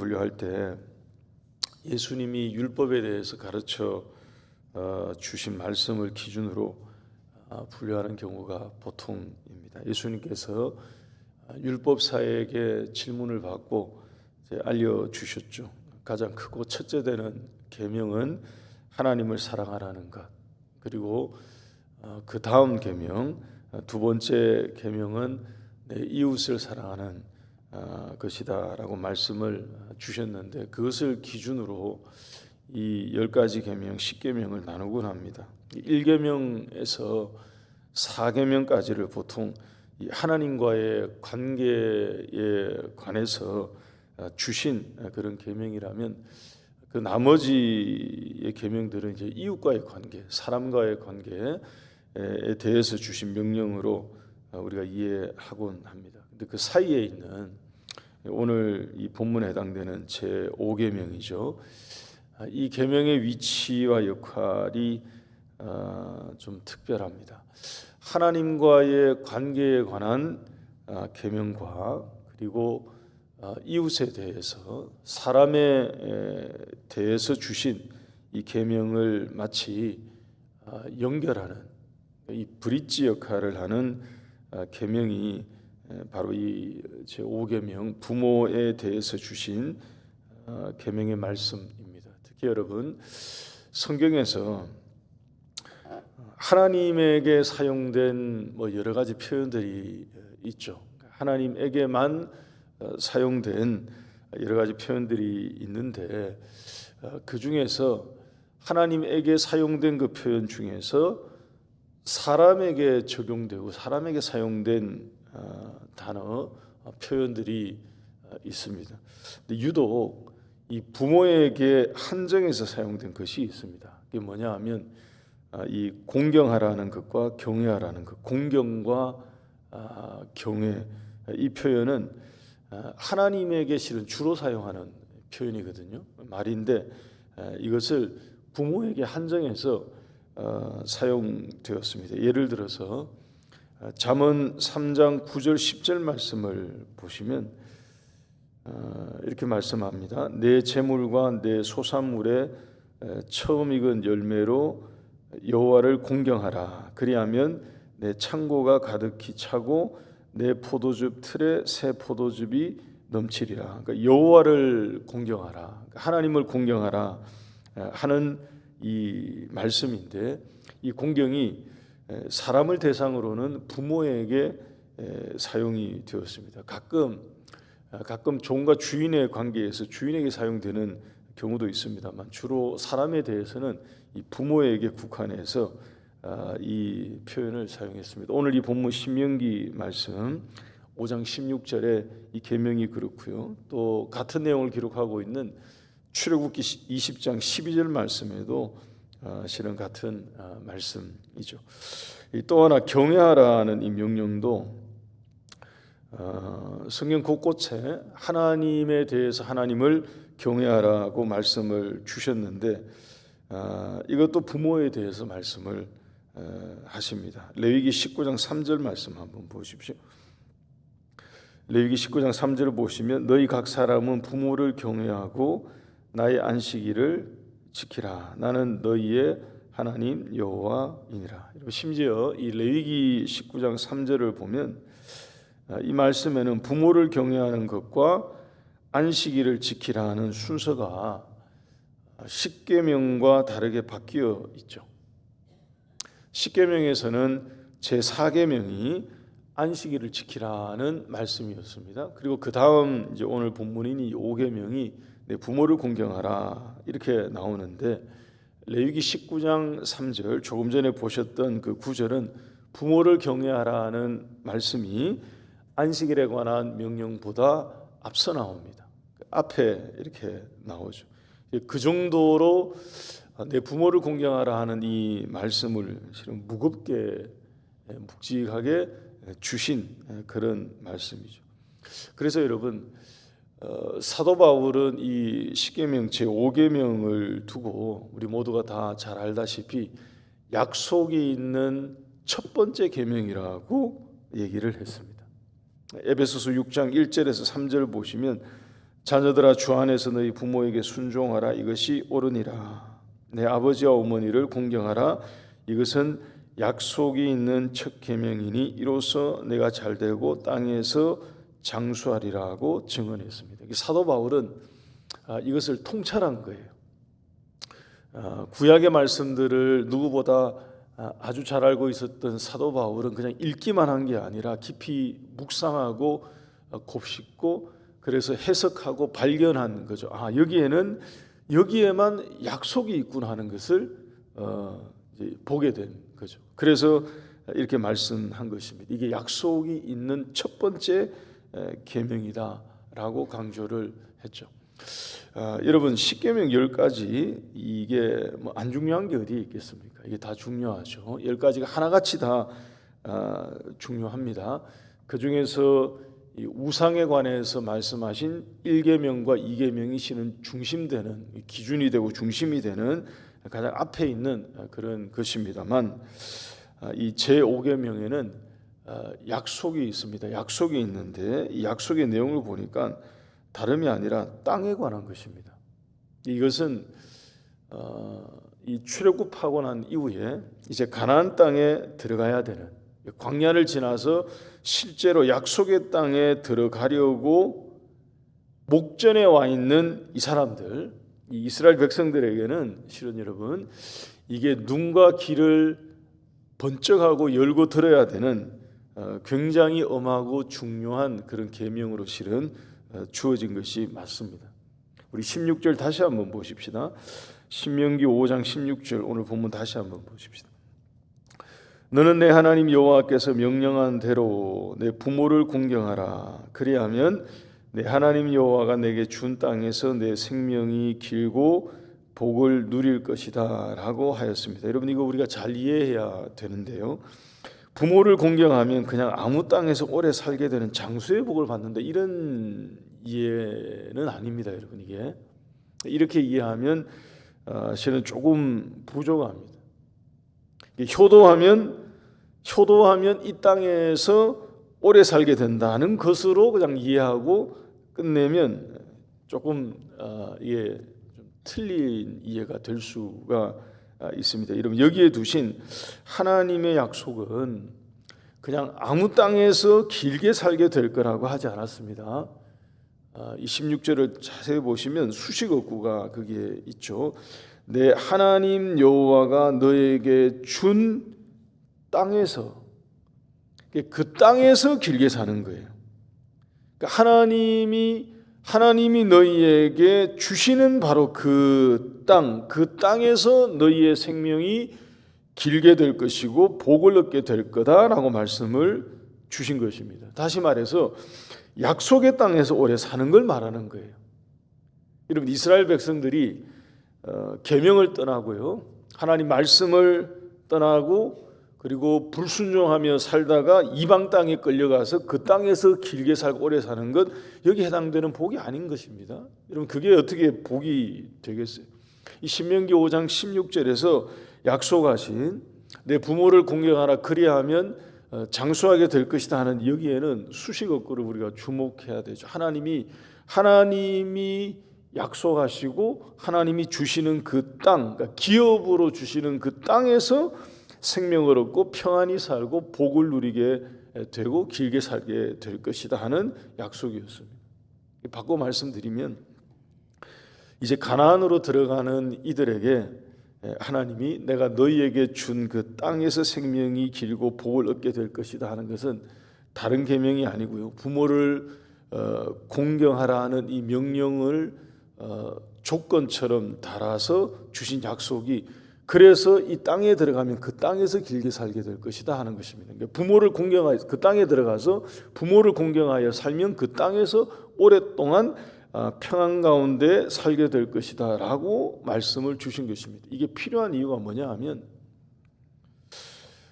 분류할 때 예수님이 율법에 대해서 가르쳐 주신 말씀을 기준으로 분류하는 경우가 보통입니다. 예수님께서 율법사에게 질문을 받고 알려주셨죠. 가장 크고 첫째 되는 계명은 하나님을 사랑하라는 것, 그리고 그 다음 계명, 두 번째 계명은 내 이웃을 사랑하는 것이다라고 말씀을 주셨는데, 그것을 기준으로 이 10가지 계명, 10계명을 나누곤 합니다. 1계명에서 4계명까지를 보통 하나님과의 관계에 관해서 주신 그런 계명이라면, 그 나머지의 계명들은 이제 이웃과의 관계, 사람과의 관계에 대해서 주신 명령으로 우리가 이해하곤 합니다. 근데 그 사이에 있는 오늘 이 본문에 해당되는 제 5계명이죠. 이 계명의 위치와 역할이 좀 특별합니다. 하나님과의 관계에 관한 계명과, 그리고 이웃에 대해서, 사람에 대해서 주신 이 계명을 마치 연결하는, 이 브릿지 역할을 하는 계명이 바로 이 제5계명, 부모에 대해서 주신 계명의 말씀입니다. 특히 여러분, 성경에서 하나님에게 사용된 여러 가지 표현들이 있죠. 하나님에게만 사용된 여러 가지 표현들이 있는데, 그 중에서 하나님에게 사용된 그 표현 중에서 사람에게 적용되고 사람에게 사용된 단어, 표현들이 있습니다. 근데 유독 이 부모에게 한정해서 사용된 것이 있습니다. 이게 뭐냐 하면 이 공경하라는 것과 경외하라는 것, 공경과 경외, 이 표현은 하나님에게 실은 주로 사용하는 표현이거든요. 말인데 이것을 부모에게 한정해서 사용되었습니다. 예를 들어서 잠언 3장 9절 10절 말씀을 보시면 이렇게 말씀합니다. 내 재물과 내 소산물에 처음 익은 열매로 여호와를 공경하라. 그리하면 내 창고가 가득히 차고 내 포도즙 틀에 새 포도즙이 넘치리라. 그러니까 여호와를 공경하라, 하나님을 공경하라 하는 이 말씀인데, 이 공경이 사람을 대상으로는 부모에게 사용이 되었습니다. 가끔 종과 주인의 관계에서 주인에게 사용되는 경우도 있습니다만, 주로 사람에 대해서는 이 부모에게 국한해서 이 표현을 사용했습니다. 오늘 이 본문 신명기 말씀 5장 16절에 이 계명이 그렇고요. 또 같은 내용을 기록하고 있는 출애굽기 20장 12절 말씀에도 실은 같은 말씀이죠. 또 하나 경외하라는 이 명령도 성경 곳곳에 하나님에 대해서 하나님을 경외하라고 말씀을 주셨는데, 이것도 부모에 대해서 말씀을 하십니다. 레위기 19장 3절 말씀 한번 보십시오. 레위기 19장 3절을 보시면 너희 각 사람은 부모를 경외하고 나의 안식일을 지키라. 나는 너희의 하나님 여호와이니라. 심지어 이 레위기 19장 3절을 보면 이 말씀에는 부모를 경외하는 것과 안식일을 지키라는 순서가 10계명과 다르게 바뀌어 있죠. 10계명에서는 제4계명이 안식일을 지키라는 말씀이었습니다. 그리고 그 다음 이제 오늘 본문인 이 5계명이 내 부모를 공경하라 이렇게 나오는데, 레위기 19장 3절, 조금 전에 보셨던 그 9절은 부모를 경외하라는 말씀이 안식일에 관한 명령보다 앞서 나옵니다. 앞에 이렇게 나오죠. 그 정도로 내 부모를 공경하라 하는 이 말씀을 실은 무겁게, 묵직하게 주신 그런 말씀이죠. 그래서 여러분, 사도 바울은 이 10계명 제5계명을 두고 우리 모두가 다 잘 알다시피 약속이 있는 첫 번째 계명이라고 얘기를 했습니다. 에베소서 6장 1절에서 3절 보시면 자녀들아 주 안에서 너희 부모에게 순종하라. 이것이 옳으니라. 내 아버지와 어머니를 공경하라. 이것은 약속이 있는 첫 계명이니 이로써 내가 잘되고 땅에서 장수하리라고 증언했습니다. 사도 바울은 이것을 통찰한 거예요. 구약의 말씀들을 누구보다 아주 잘 알고 있었던 사도 바울은 그냥 읽기만 한 게 아니라 깊이 묵상하고 곱씹고 그래서 해석하고 발견한 거죠. 여기에만 약속이 있구나 하는 것을 이제 보게 된 거죠. 그래서 이렇게 말씀한 것입니다. 이게 약속이 있는 첫 번째 계명이다라고 강조를 했죠. 여러분 10계명 10가지 이게 뭐 안 중요한 게 어디에 있겠습니까? 이게 다 중요하죠. 10가지가 하나같이 다 중요합니다. 그 중에서 이 우상에 관해서 말씀하신 1계명과 2계명이 실은 중심되는 기준이 되고 중심이 되는 가장 앞에 있는 그런 것입니다만 이 제5계명에는 약속이 있습니다. 약속이 있는데 이 약속의 내용을 보니까 다름이 아니라 땅에 관한 것입니다. 이것은 이 출애굽하고 난 이후에 이제 가나안 땅에 들어가야 되는 광야를 지나서 실제로 약속의 땅에 들어가려고 목전에 와 있는 이 사람들, 이 이스라엘 백성들에게는 실은 여러분 이게 눈과 귀를 번쩍하고 열고 들어야 되는 굉장히 엄하고 중요한 그런 계명으로 실은 주어진 것이 맞습니다. 우리 16절 다시 한번 보십시다. 신명기 5장 16절 오늘 본문 다시 한번 보십시다. 너는 내 하나님 여호와께서 명령한 대로 내 부모를 공경하라. 그리하면 내 하나님 여호와가 내게 준 땅에서 내 생명이 길고 복을 누릴 것이다 라고 하였습니다. 여러분 이거 우리가 잘 이해해야 되는데요. 부모를 공경하면 그냥 아무 땅에서 오래 살게 되는 장수의 복을 받는다 이런 이해는 아닙니다. 여러분 이게 이렇게 이해하면 실은 조금 부족합니다. 효도하면 이 땅에서 오래 살게 된다는 것으로 그냥 이해하고 끝내면 조금 이게 좀 틀린 이해가 될 수가 있습니다. 여러분 여기에 두신 하나님의 약속은 그냥 아무 땅에서 길게 살게 될 거라고 하지 않았습니다. 이 16절을 자세히 보시면 수식어구가 거기에 있죠. 내 하나님 여호와가 너에게 준 땅에서 그 땅에서 길게 사는 거예요. 그러니까 하나님이 너희에게 주시는 바로 그 땅에서 너희의 생명이 길게 될 것이고 복을 얻게 될 거다라고 말씀을 주신 것입니다. 다시 말해서 약속의 땅에서 오래 사는 걸 말하는 거예요. 여러분 이스라엘 백성들이 계명을 떠나고요, 하나님 말씀을 떠나고 그리고 불순종하며 살다가 이방 땅에 끌려가서 그 땅에서 길게 살고 오래 사는 것 여기 해당되는 복이 아닌 것입니다. 여러분 그게 어떻게 복이 되겠어요? 이 신명기 5장 16절에서 약속하신 내 부모를 공경하라 그리하면 장수하게 될 것이다 하는 여기에는 수식어구를 우리가 주목해야 되죠. 하나님이 약속하시고 하나님이 주시는 그 땅, 그러니까 기업으로 주시는 그 땅에서 생명을 얻고 평안히 살고 복을 누리게 되고 길게 살게 될 것이다 하는 약속이었습니다. 바꿔 말씀드리면 이제 가나안으로 들어가는 이들에게 하나님이 내가 너희에게 준 그 땅에서 생명이 길고 복을 얻게 될 것이다 하는 것은 다른 계명이 아니고요, 부모를 공경하라는 이 명령을 조건처럼 달아서 주신 약속이 그래서 이 땅에 들어가면 그 땅에서 길게 살게 될 것이다 하는 것입니다. 그러니까 부모를 공경하여 그 땅에 들어가서 부모를 공경하여 살면 그 땅에서 오랫동안 평안 가운데 살게 될 것이다 라고 말씀을 주신 것입니다. 이게 필요한 이유가 뭐냐 하면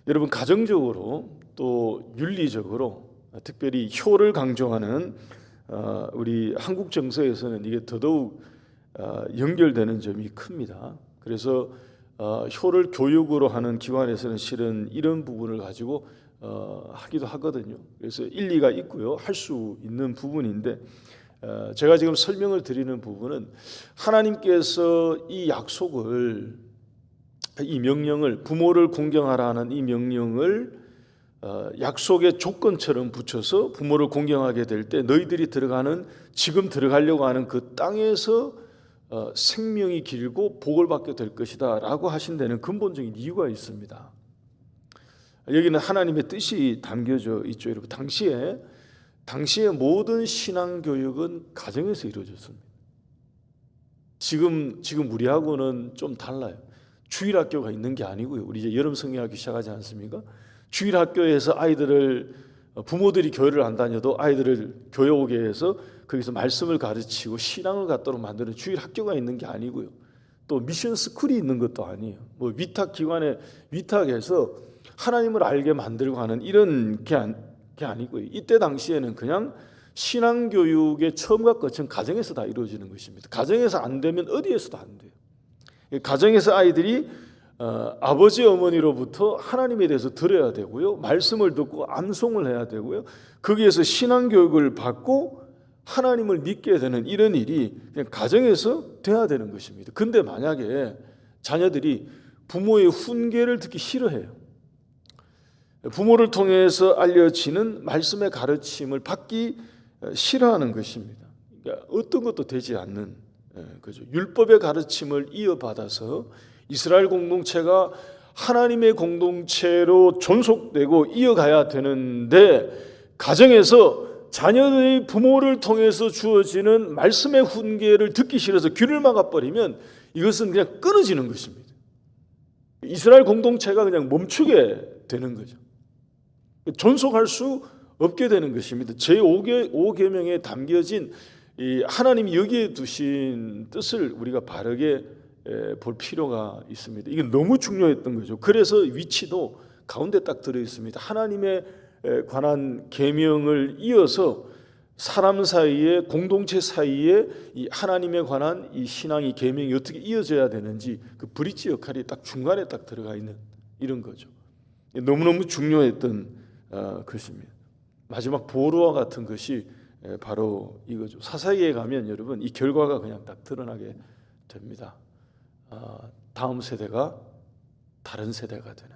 여러분 가정적으로 또 윤리적으로 특별히 효를 강조하는 우리 한국 정서에서는 이게 더더욱 연결되는 점이 큽니다. 그래서 효를 교육으로 하는 기관에서는 실은 이런 부분을 가지고 하기도 하거든요. 그래서 일리가 있고요, 할 수 있는 부분인데 제가 지금 설명을 드리는 부분은 하나님께서 이 약속을, 이 명령을, 부모를 공경하라는 이 명령을 약속의 조건처럼 붙여서 부모를 공경하게 될 때 너희들이 들어가는, 지금 들어가려고 하는 그 땅에서 생명이 길고 복을 받게 될 것이다 라고 하신 데는 근본적인 이유가 있습니다. 여기는 하나님의 뜻이 담겨져 있죠. 여러분, 당시에 모든 신앙교육은 가정에서 이루어졌습니다. 지금 우리하고는 좀 달라요. 주일학교가 있는 게 아니고요. 우리 이제 여름 성경학교 시작하지 않습니까? 주일학교에서 아이들을, 부모들이 교회를 안 다녀도 아이들을 교회 오게 해서 거기서 말씀을 가르치고 신앙을 갖도록 만드는 주일학교가 있는 게 아니고요. 또 미션 스쿨이 있는 것도 아니에요. 뭐 위탁 기관에 위탁해서 하나님을 알게 만들고 하는 이런 게 아니고요. 이때 당시에는 그냥 신앙교육의 처음과 끝은 가정에서 다 이루어지는 것입니다. 가정에서 안 되면 어디에서도 안 돼요. 가정에서 아이들이 아버지 어머니로부터 하나님에 대해서 들어야 되고요, 말씀을 듣고 암송을 해야 되고요, 거기에서 신앙교육을 받고 하나님을 믿게 되는 이런 일이 그냥 가정에서 돼야 되는 것입니다. 근데 만약에 자녀들이 부모의 훈계를 듣기 싫어해요, 부모를 통해서 알려지는 말씀의 가르침을 받기 싫어하는 것입니다. 그러니까 어떤 것도 되지 않는 거죠. 율법의 가르침을 이어받아서 이스라엘 공동체가 하나님의 공동체로 존속되고 이어가야 되는데, 가정에서 자녀들의 부모를 통해서 주어지는 말씀의 훈계를 듣기 싫어서 귀를 막아버리면 이것은 그냥 끊어지는 것입니다. 이스라엘 공동체가 그냥 멈추게 되는 거죠. 존속할 수 없게 되는 것입니다. 제5계명에 담겨진 이 하나님이 여기에 두신 뜻을 우리가 바르게 볼 필요가 있습니다. 이게 너무 중요했던 거죠. 그래서 위치도 가운데 딱 들어 있습니다. 하나님에 관한 계명을 이어서 사람 사이에, 공동체 사이에 이 하나님에 관한 이 신앙이, 계명이 어떻게 이어져야 되는지 그 브릿지 역할이 딱 중간에 딱 들어가 있는 이런 거죠. 너무너무 중요했던 것입니다. 마지막 보루와 같은 것이 바로 이거죠. 사사기에 가면 여러분 이 결과가 그냥 딱 드러나게 됩니다. 다음 세대가 다른 세대가 되는,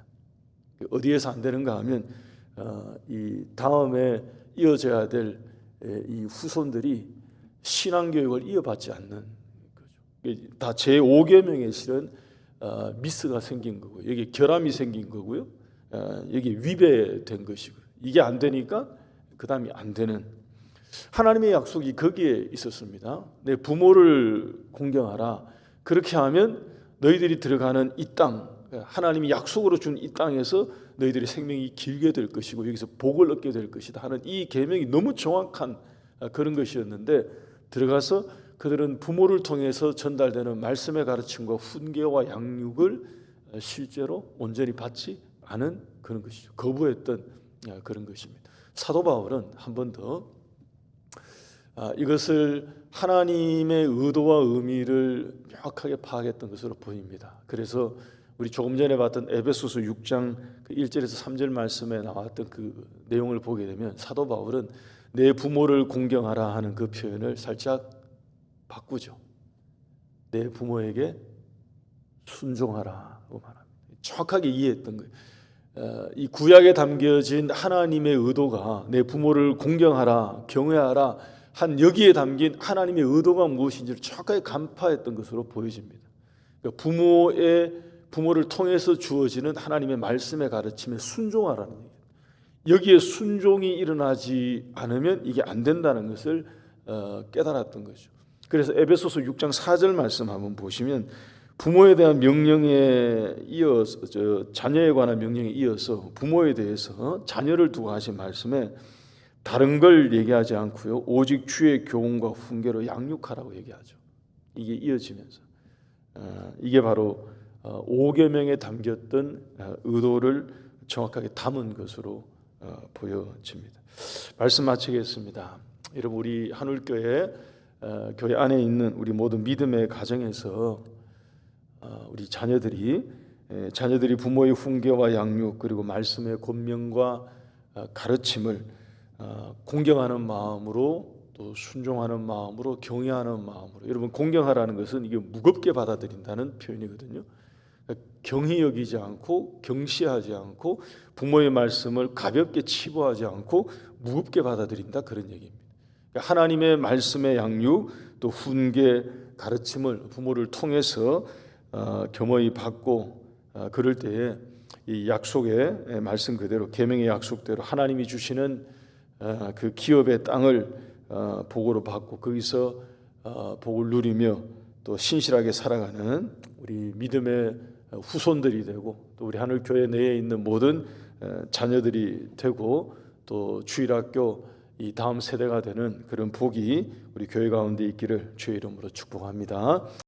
어디에서 안 되는가 하면 이 다음에 이어져야 될 이 후손들이 신앙교육을 이어받지 않는 거죠. 다 제5계명에 실은 미스가 생긴 거고요, 여기 결함이 생긴 거고요, 여기 위배된 것이고요. 이게 안 되니까 그 다음이 안 되는, 하나님의 약속이 거기에 있었습니다. 내 부모를 공경하라. 그렇게 하면 너희들이 들어가는 이 땅, 하나님이 약속으로 준 이 땅에서 너희들의 생명이 길게 될 것이고 여기서 복을 얻게 될 것이다 하는 이 계명이 너무 정확한 그런 것이었는데, 들어가서 그들은 부모를 통해서 전달되는 말씀의 가르침과 훈계와 양육을 실제로 온전히 받지 않은 그런 것이죠. 거부했던 그런 것입니다. 사도 바울은 한 번 더 이것을 하나님의 의도와 의미를 명확하게 파악했던 것으로 보입니다. 그래서 우리 조금 전에 봤던 에베소서 6장 1절에서 3절 말씀에 나왔던 그 내용을 보게 되면 사도 바울은 내 부모를 공경하라 하는 그 표현을 살짝 바꾸죠. 내 부모에게 순종하라고 말합니다. 정확하게 이해했던 거예요. 이 구약에 담겨진 하나님의 의도가 내 부모를 공경하라, 경외하라 한 여기에 담긴 하나님의 의도가 무엇인지를 정확하게 간파했던 것으로 보여집니다. 그러니까 부모를 통해서 주어지는 하나님의 말씀의 가르침에 순종하라는 얘기예요. 여기에 순종이 일어나지 않으면 이게 안 된다는 것을 깨달았던 거죠. 그래서 에베소서 6장 4절 말씀 한번 보시면 부모에 대한 명령에 이어서, 자녀에 관한 명령에 이어서 부모에 대해서 자녀를 두고 하신 말씀에 다른 걸 얘기하지 않고요, 오직 주의 교훈과 훈계로 양육하라고 얘기하죠. 이게 이어지면서 이게 바로 5계명에 담겼던 의도를 정확하게 담은 것으로 보여집니다. 말씀 마치겠습니다. 여러분, 우리 한울교회 교회 안에 있는 우리 모든 믿음의 가정에서 우리 자녀들이 부모의 훈계와 양육 그리고 말씀의 권면과 가르침을 공경하는 마음으로 또 순종하는 마음으로 경외하는 마음으로 여러분 공경하라는 것은 이게 무겁게 받아들인다는 표현이거든요. 경히 여기지 않고 경시하지 않고 부모의 말씀을 가볍게 치부하지 않고 무겁게 받아들인다 그런 얘기입니다. 하나님의 말씀의 양육 또 훈계 가르침을 부모를 통해서 겸허히 받고 그럴 때에 이 약속의 말씀 그대로 계명의 약속대로 하나님이 주시는 그 기업의 땅을 복으로 받고 거기서 복을 누리며 또 신실하게 살아가는 우리 믿음의 후손들이 되고 또 우리 하늘교회 내에 있는 모든 자녀들이 되고 또 주일학교 이 다음 세대가 되는 그런 복이 우리 교회 가운데 있기를 주의 이름으로 축복합니다.